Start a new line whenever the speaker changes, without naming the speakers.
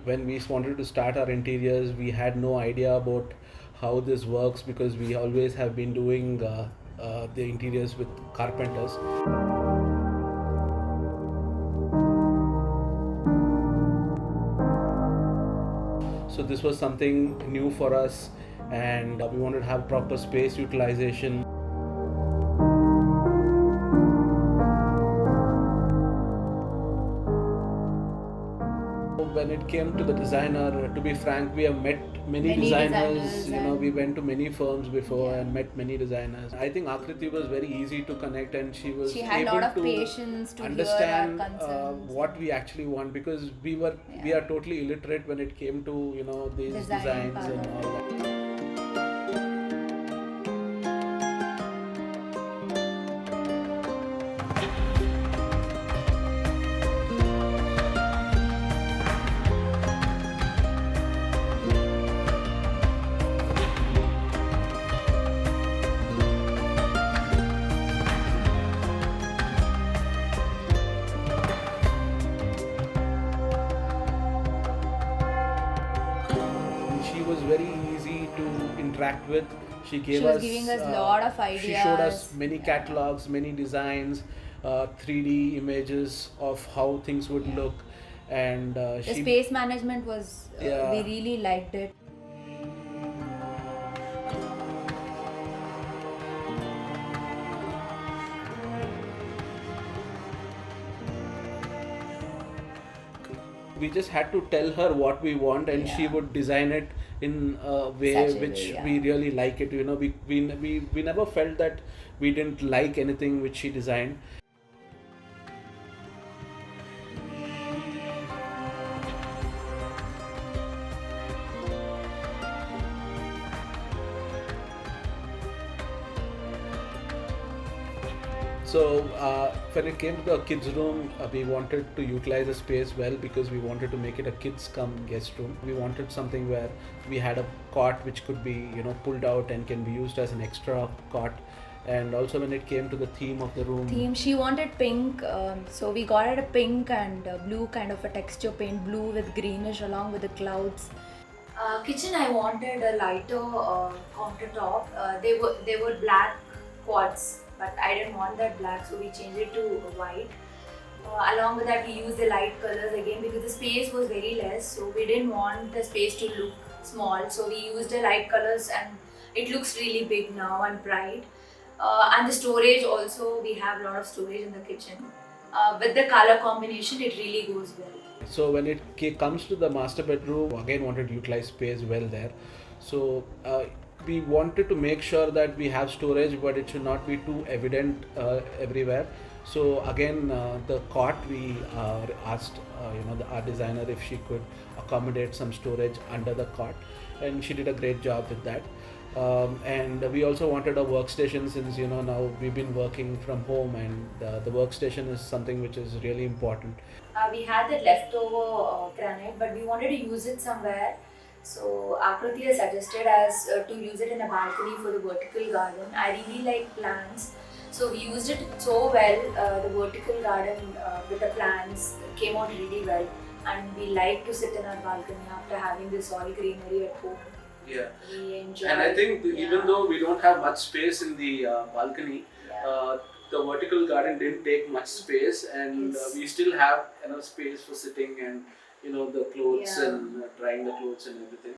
when we wanted to start our interiors, we had no idea about how this works because we always have been doing the interiors with carpenters. So this was something new for us, and we wanted to have proper space utilization. When it came to the designer, to be frank, we have met many designers. We went to many firms before and met many designers. I think Akriti was very easy to connect, and she
had a
able
lot of
to
patience to
understand
hear our concerns.
what we actually want, because we are totally illiterate when it came to these
Design
designs
part
and
of
all that. She was very easy to interact with. She gave
She was
us
giving us lot of
she showed us
ideas.
many catalogs, many designs, 3D images of how things would look, and
The
she
space management was, we really liked it.
we just had to tell her what we want, and she would design it in a way
Such a
which
way,
we really like it. We never felt that we didn't like anything which she designed. So when it came to the kids room, we wanted to utilize the space well, because we wanted to make it a kids come guest room. We wanted something where we had a cot which could be pulled out and can be used as an extra cot. And also when it came to the theme of the room,
She wanted pink, so we got it a pink and blue kind of a texture paint, blue with greenish along with the clouds. Kitchen, I wanted a lighter countertop. They were black quads, but I didn't want that black, so we changed it to white. Along with that, we used the light colors again because the space was very less, so we didn't want the space to look small. So we used the light colors, and it looks really big now and bright. And the storage also, we have a lot of storage in the kitchen. With the color combination, it really goes well.
so when it comes to the master bedroom, again wanted to utilize space well there. So we wanted to make sure that we have storage, but it should not be too evident everywhere. So again, the cot, we asked our designer if she could accommodate some storage under the cot, and she did a great job with that. And we also wanted a workstation, since now we've been working from home, and the workstation is something which is really important. We had that leftover granite, but we wanted to use it somewhere. So Akriti has suggested us to use it in a balcony for the vertical garden. I really like plants, so we used it so well. The vertical garden with the plants came out really well, and we like to sit in our balcony after having this all greenery at home. Yeah. We enjoy. And I think even though we don't have much space in the balcony, the vertical garden didn't take much space, and we still have enough space for sitting and the clothes and drying the clothes and everything.